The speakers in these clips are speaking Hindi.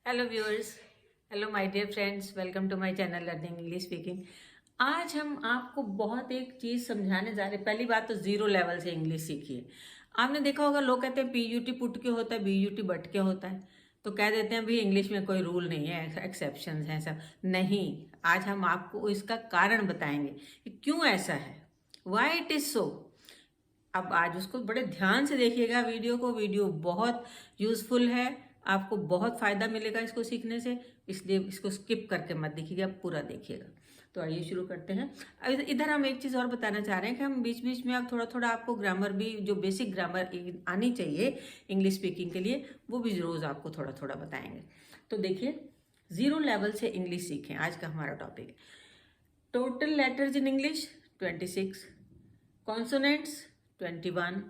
Hello viewers, hello my dear friends, welcome to my channel learning English speaking. आज हम आपको बहुत एक चीज़ समझाने जा रहे हैं। पहली बात तो जीरो लेवल से इंग्लिश सीखिए। आपने देखा होगा लोग कहते हैं पीयूटी पुट के होता है, बीयूटी बट के होता है, तो कह देते हैं भाई इंग्लिश में कोई रूल नहीं है, एक्सेप्शंस हैं सब। नहीं, आज हम आपको इसका कारण बताएंगे कि क्यों ऐसा है, वाई इट इज़ सो। अब आज उसको बड़े ध्यान से देखिएगा वीडियो को। वीडियो बहुत यूज़फुल है, आपको बहुत फ़ायदा मिलेगा इसको सीखने से, इसलिए इसको स्किप करके मत देखिएगा, पूरा देखिएगा। तो आइए शुरू करते हैं। अब इधर हम एक चीज़ और बताना चाह रहे हैं कि हम बीच बीच में अब थोड़ा थोड़ा आपको ग्रामर भी, जो बेसिक ग्रामर आनी चाहिए इंग्लिश स्पीकिंग के लिए, वो भी रोज़ आपको थोड़ा थोड़ा बताएंगे। तो देखिए, ज़ीरो लेवल से इंग्लिश सीखें, आज का हमारा टॉपिक है। Total letters in English 26, consonants 21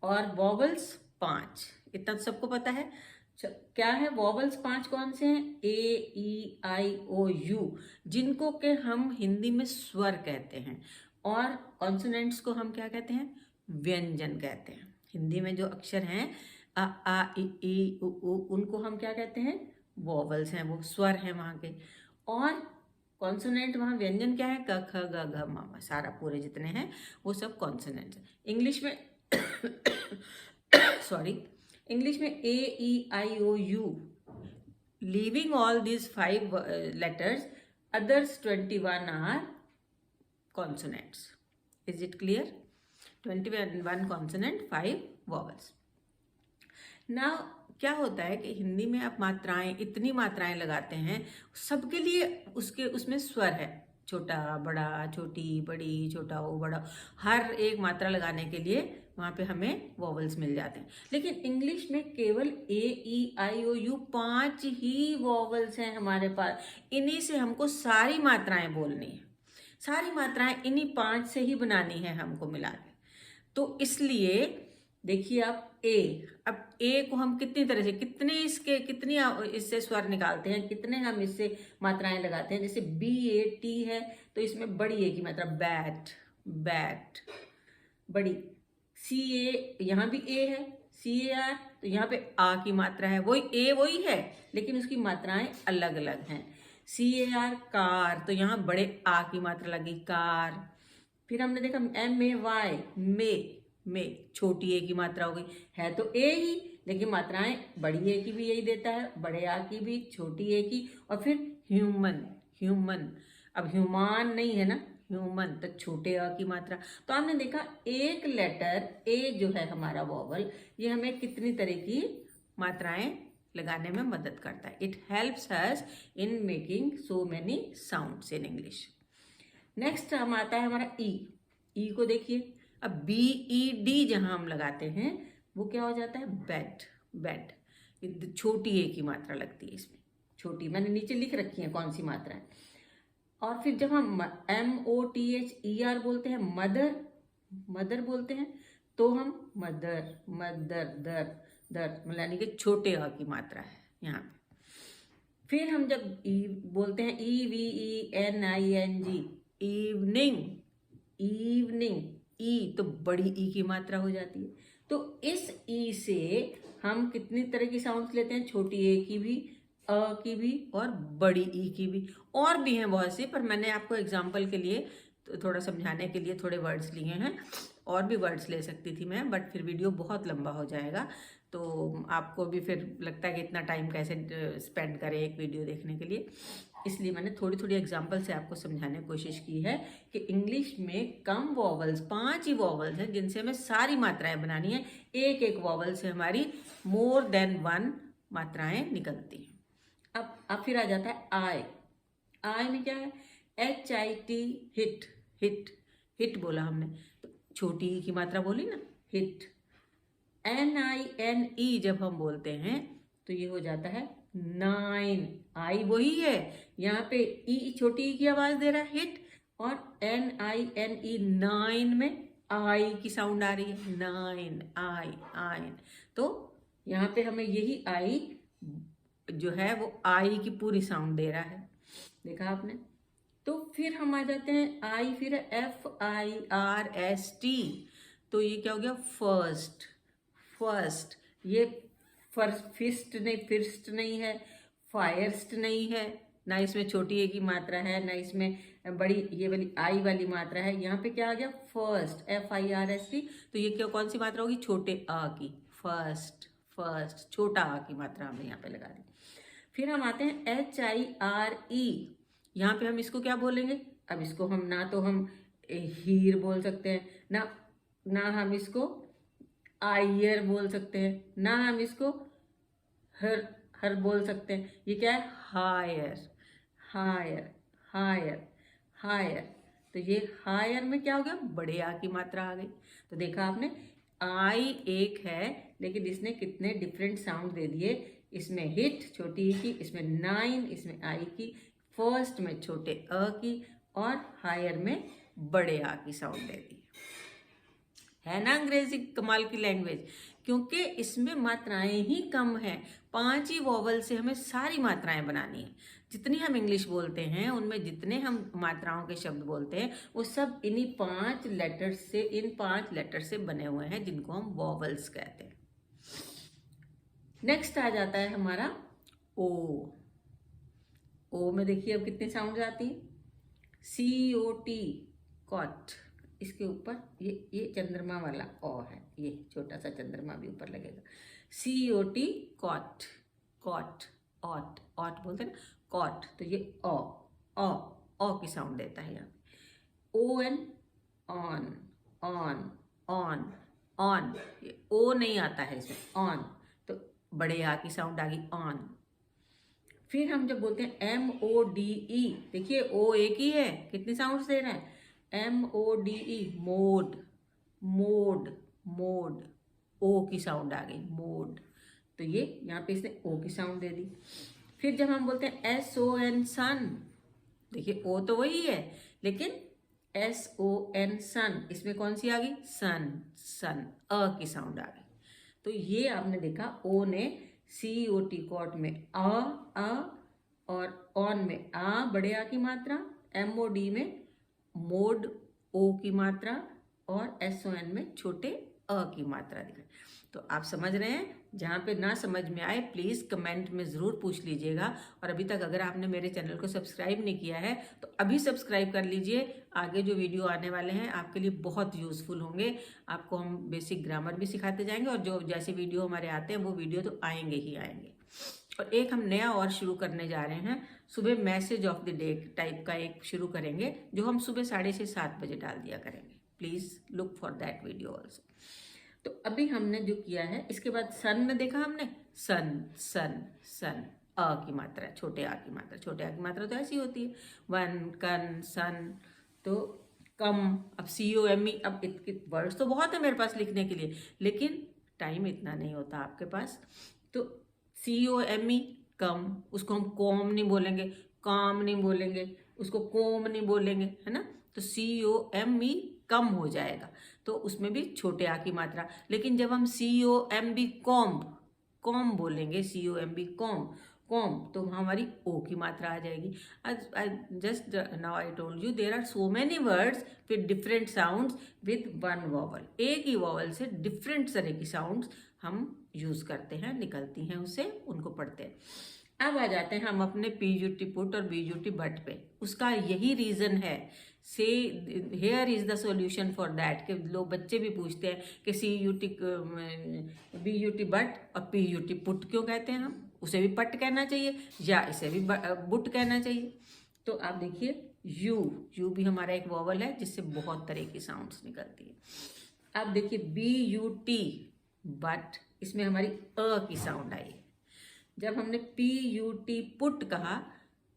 और वॉवल्स 5। इतना तो सबको पता है। क्या है वॉवल्स 5 कौन से हैं? ए, ई, आई, ओ, यू, जिनको के हम हिंदी में स्वर कहते हैं। और कॉन्सोनेंट्स को हम क्या कहते हैं? व्यंजन कहते हैं। हिंदी में जो अक्षर हैं अ, आ, ई, उ, उनको हम क्या कहते हैं? वॉवल्स हैं, वो स्वर हैं वहाँ के। और कॉन्सोनेंट, वहाँ व्यंजन क्या है? क, ख, ग, घ, म, सारा पूरे जितने हैं वो सब कॉन्सोनेंट्स हैं इंग्लिश में। सॉरी, इंग्लिश में A, E, I, O, U, leaving all these 5 letters, others 21 are consonants. Is it clear? 21 consonant, 5 vowels. ना क्या होता है कि हिंदी में आप मात्राएं, इतनी मात्राएं लगाते हैं, सबके लिए उसके उसमें स्वर है, छोटा बड़ा, छोटी बड़ी, छोटा हो बड़ा, हर एक मात्रा लगाने के लिए वहाँ पे हमें वॉवल्स मिल जाते हैं। लेकिन इंग्लिश में केवल ए, E, I, O, you 5 he vowels हैं हमारे पास। इन्हीं से हमको सारी मात्राएं बोलनी है, सारी मात्राएं इन्हीं 5 से ही बनानी है हमको मिला के। तो इसलिए देखिए आप ए, अब ए को हम कितनी तरह से, कितनी इससे स्वर निकालते हैं, कितने हम इससे मात्राएं लगाते हैं। जैसे बी, ए, टी है तो इसमें बड़ी ए की मात्रा, बैट, बैट, बड़ी। सी, ए, यहाँ भी ए है, सी, ए, आर, तो यहाँ पे आ की मात्रा है, वही ए वही है, लेकिन उसकी मात्राएं अलग अलग हैं। सी, ए, आर, कार, तो यहाँ बड़े आ की मात्रा लगी, कार। फिर हमने देखा एम, ए, वाई, में छोटी ए की मात्रा हो गई, है तो ए ही, लेकिन मात्राएं बड़ी ए की भी यही देता है, बड़े आ की भी, छोटी ए की। और फिर ह्यूमन, ह्यूमन, अब ह्यूमान नहीं है ना, ह्यूमन, तो छोटे अ की मात्रा। तो आपने देखा एक लेटर ए जो है हमारा वॉवल, ये हमें कितनी तरह की मात्राएं लगाने में मदद करता है। It helps us in making so many sounds in English. Next हम आता है हमारा ई। ई को देखिए, अब बी, ई, डी जहां हम लगाते हैं वो क्या हो जाता है? Bed, bed. छोटी ए की मात्रा लगती है इसमें, छोटी, मैंने नीचे लिख रखी है कौन सी मात्रा है। और फिर जब हम M, O, T, H, E, R बोलते हैं, मदर, मदर बोलते हैं, तो हम मदर, मदर, दर, दर, मतलब यानी कि छोटे अ की मात्रा है यहाँ पे। फिर हम जब ई बोलते हैं, E, V, E, N, I, N, G, evening, evening, E तो बड़ी ई की मात्रा हो जाती है। तो इस ई से हम कितनी तरह की साउंड्स लेते हैं? छोटी ए की भी, अ की भी, और बड़ी ई की भी। और भी हैं बहुत सी, पर मैंने आपको एग्जाम्पल के लिए तो थोड़ा समझाने के लिए थोड़े वर्ड्स लिए हैं। और भी वर्ड्स ले सकती थी मैं, बट फिर वीडियो बहुत लंबा हो जाएगा, तो आपको भी फिर लगता है कि इतना टाइम कैसे स्पेंड करें एक वीडियो देखने के लिए। इसलिए मैंने थोड़ी थोड़ी एग्जाम्पल से आपको समझाने की कोशिश की है कि इंग्लिश में कम वॉवल्स, 5 ही वॉवल्स हैं जिनसे हमें सारी मात्राएं बनानी है। एक एक वॉवल से हमारी मोर देन 1 मात्राएं निकलती हैं। अब फिर आ जाता है आई। आई में क्या है? एच, आई, टी, हिट, हिट, हिट बोला हमने, तो छोटी ई की मात्रा बोली ना, हिट। एन, आई, एन, ई जब हम बोलते हैं तो ये हो जाता है 9। आई वही है, यहाँ पे ई छोटी ई की आवाज दे रहा है, हिट। और एन, आई, एन, ई, 9 में आई की साउंड आ रही है, 9, आई, आई। तो यहाँ पे हमें यही आई जो है वो आई की पूरी साउंड दे रहा है, देखा आपने। तो फिर हम आ जाते हैं आई, फिर F, I, R, S, T, तो ये क्या हो गया? First, first. ये फर्स्ट, फिस्ट नहीं, फिस्ट नहीं है, फायर्स्ट नहीं है, ना इसमें छोटी ए की मात्रा है, ना इसमें बड़ी ये वाली आई वाली मात्रा है। यहाँ पे क्या आ गया, फर्स्ट, FIRST। तो ये क्या, कौन सी मात्रा होगी, छोटे आ की, फर्स्ट, फर्स्ट, छोटा आ की मात्रा हमने यहाँ पे लगा दी। फिर हम आते हैं HIRE। यहाँ पे हम इसको क्या बोलेंगे, अब इसको हम ना तो हम हीर बोल सकते हैं, ना हम इसको आयर बोल सकते हैं, ना हम इसको हर हर बोल सकते हैं। ये क्या है, हायर, हायर, हायर, हायर। तो ये हायर में क्या हो गया, बड़े आ की मात्रा आ गई। तो देखा आपने, आई एक है लेकिन इसने कितने डिफरेंट साउंड दे दिए। इसमें हिट छोटी ई की, इसमें 9, इसमें आई की, फर्स्ट में छोटे अ की, और हायर में बड़े आ की साउंड दे दी। है ना अंग्रेजी कमाल की लैंग्वेज, क्योंकि इसमें मात्राएं ही कम हैं। 5 ही वॉवल से हमें सारी मात्राएं बनानी है। जितनी हम इंग्लिश बोलते हैं उनमें जितने हम मात्राओं के शब्द बोलते हैं वो सब इन्हीं 5 लेटर्स से, इन 5 लेटर से बने हुए हैं, जिनको हम वॉवल्स कहते हैं। नेक्स्ट आ जाता है हमारा ओ। ओ में देखिए अब कितने साउंड आती हैं, COT, कॉट। इसके ऊपर ये चंद्रमा वाला ओ है, ये छोटा सा चंद्रमा भी ऊपर लगेगा। COT, कॉट, कॉट, ऑट, ऑट बोलते हैं ना, कॉट। तो ये ओ की साउंड देता है यहाँ पे। ON, on, on, on, on. ये ओ नहीं आता है इसमें, ऑन। तो बड़े आ की साउंड आ गई, ऑन। फिर हम जब बोलते हैं MODE, देखिए ओ एक ही है, कितनी साउंड दे रहा है, MODE, मोड, मोड, मोड। ओ की साउंड आ गई, मोड। तो ये यहाँ पे इसने ओ की साउंड दे दी। फिर जब हम बोलते हैं SON, सन, देखिए ओ तो वही है लेकिन SON, सन, इसमें कौन सी आ गई, सन, सन, अ की साउंड आ गई। तो ये आपने देखा, ओ ने COT, कॉट में अ, और ऑन में आ बड़े आ की मात्रा, MOD में मोड ओ की मात्रा, और SON में छोटे अ की मात्रा दिखाई। तो आप समझ रहे हैं, जहाँ पे ना समझ में आए प्लीज़ कमेंट में ज़रूर पूछ लीजिएगा। और अभी तक अगर आपने मेरे चैनल को सब्सक्राइब नहीं किया है तो अभी सब्सक्राइब कर लीजिए। आगे जो वीडियो आने वाले हैं आपके लिए बहुत यूज़फुल होंगे। आपको हम बेसिक ग्रामर भी सिखाते जाएंगे, और जो जैसे वीडियो हमारे आते हैं वो वीडियो तो आएंगे ही आएंगे। और एक हम नया और शुरू करने जा रहे हैं, सुबह message of the day type का एक शुरू करेंगे, जो हम सुबह 6:30 7 बजे डाल दिया करेंगे। Please look for that video also. तो अभी हमने जो किया है, इसके बाद सन में देखा हमने, सन, सन, सन, अ की मात्रा, छोटे आ की मात्रा, छोटे आ की मात्रा तो ऐसी होती है, वन, कन, सन। तो कम, अब COME, अब वर्ड्स तो बहुत है मेरे पास लिखने के लिए, लेकिन टाइम इतना नहीं होता आपके पास। तो COME, कम, उसको हम कॉम नहीं बोलेंगे, काम नहीं बोलेंगे, उसको कोम नहीं बोलेंगे, है ना। तो COME कम हो जाएगा, तो उसमें भी छोटे आ की मात्रा। लेकिन जब हम COMB, कॉम्ब, कॉम बोलेंगे, COMB, कॉम, कॉम, तो हमारी ओ की मात्रा आ जाएगी। Just now I told you there are so many words with different sounds with one vowel. एक ही वॉवल से डिफरेंट तरह की साउंड्स हम यूज करते हैं, निकलती हैं उससे, उनको पढ़ते हैं। अब आ जाते हैं हम अपने PUT पुट और BUT बट पे। उसका यही रीज़न है, से here is the solution for that, कि लोग बच्चे भी पूछते हैं कि CUT BUT बट और PUT पुट क्यों कहते हैं, हम उसे भी पट कहना चाहिए या इसे भी बुट कहना चाहिए। तो आप देखिए, यू भी हमारा एक वॉवल है जिससे बहुत तरह की साउंड्स निकलती है। अब देखिए BUT बट, इसमें हमारी अ की साउंड आई है। जब हमने PUT पुट कहा,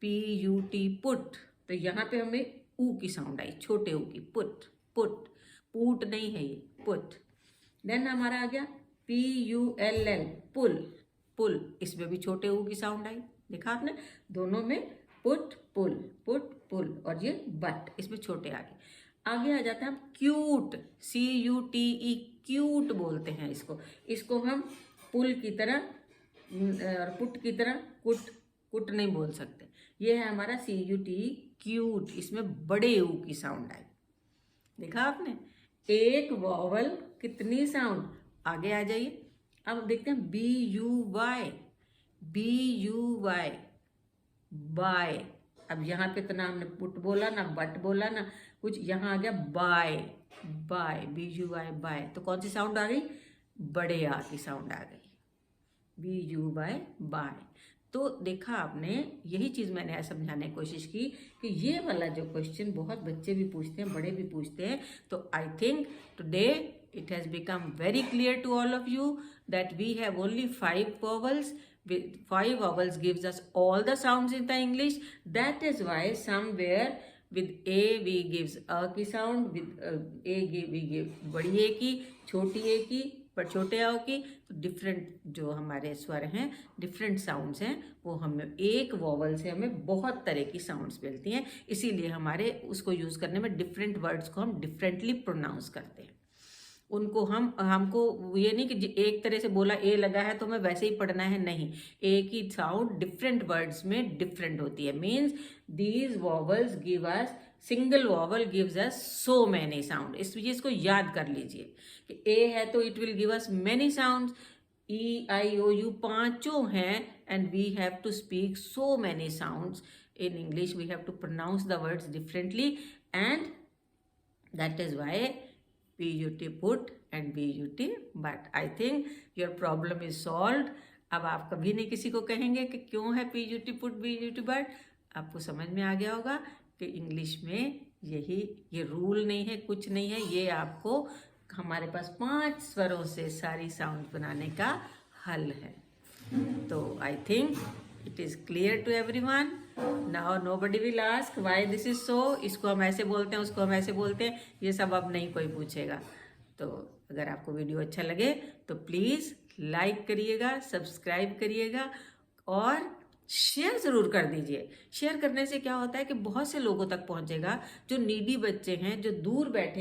PUT पुट, तो यहाँ पे हमें ऊ की साउंड आई, छोटे ऊ की, पुट, पुट, पुट नहीं है ये, पुट। देन हमारा आ गया PULL, पुल, पुल, इसमें भी छोटे ऊ की साउंड आई। देखा आपने, दोनों में पुट, पुल, पुट, पुल, और ये बट, इसमें छोटे आगे आ जाता है हम क्यूट, CUTE, क्यूट बोलते हैं इसको। इसको हम पुल की तरह और पुट की तरह कुट, कुट नहीं बोल सकते। ये है हमारा CUTE, क्यूट, इसमें बड़े ऊ की साउंड आई। देखा आपने, एक वॉवल कितनी साउंड। आगे आ जाइए, अब देखते हैं BUY, BUY, बाय। अब यहाँ पे तो ना हमने पुट बोला ना बट बोला ना कुछ, यहाँ आ गया बाय, बाय, BUY बाय। तो कौन सी साउंड आ गई? बड़े आ की साउंड आ गई, BUY बाय। तो देखा आपने, यही चीज़ मैंने समझाने की कोशिश की कि ये वाला जो क्वेश्चन बहुत बच्चे भी पूछते हैं, बड़े भी पूछते हैं। तो I think today it has become very clear to all of you that we have only 5 vowels. 5 vowels gives us all the sounds in the English. That is why somewhere with A we gives a की sound, with A we give बड़ी A की, छोटी A की, पर छोटे आओ की। तो डिफरेंट जो हमारे स्वर हैं, डिफरेंट साउंड्स हैं, वो हमें एक वॉवल से हमें बहुत तरह की साउंड्स मिलती हैं। इसीलिए हमारे उसको यूज़ करने में डिफरेंट वर्ड्स को हम डिफरेंटली प्रोनाउंस करते हैं। उनको हमको ये नहीं कि एक तरह से बोला ए लगा है तो हमें वैसे ही पढ़ना है, नहीं। ए की साउंड डिफरेंट वर्ड्स में डिफरेंट होती है। Means these vowels give us, single vowel gives us so many sound. इस चीज को याद कर लीजिए कि ए है तो it will give us many sounds. EIOU पांचों हैं and we have to speak so many sounds in English. We have to pronounce the words differently, and that is why PUT put and BUT but. I think your problem is solved. अब आप कभी नहीं किसी को कहेंगे कि क्यों है PUT put BUT but. आपको समझ में आ गया होगा कि इंग्लिश में ये रूल नहीं है, कुछ नहीं है। ये आपको हमारे पास 5 स्वरों से सारी साउंड बनाने का हल है। तो I think it is clear to everyone. Now nobody will ask why this is so. इसको हम ऐसे बोलते हैं, उसको हम ऐसे बोलते हैं, ये सब अब नहीं कोई पूछेगा। तो अगर आपको वीडियो अच्छा लगे तो प्लीज़ लाइक करिएगा, सब्सक्राइब करिएगा और शेयर ज़रूर कर दीजिए। शेयर करने से क्या होता है कि बहुत से लोगों तक पहुंचेगा जो नीडी बच्चे हैं, जो दूर बैठे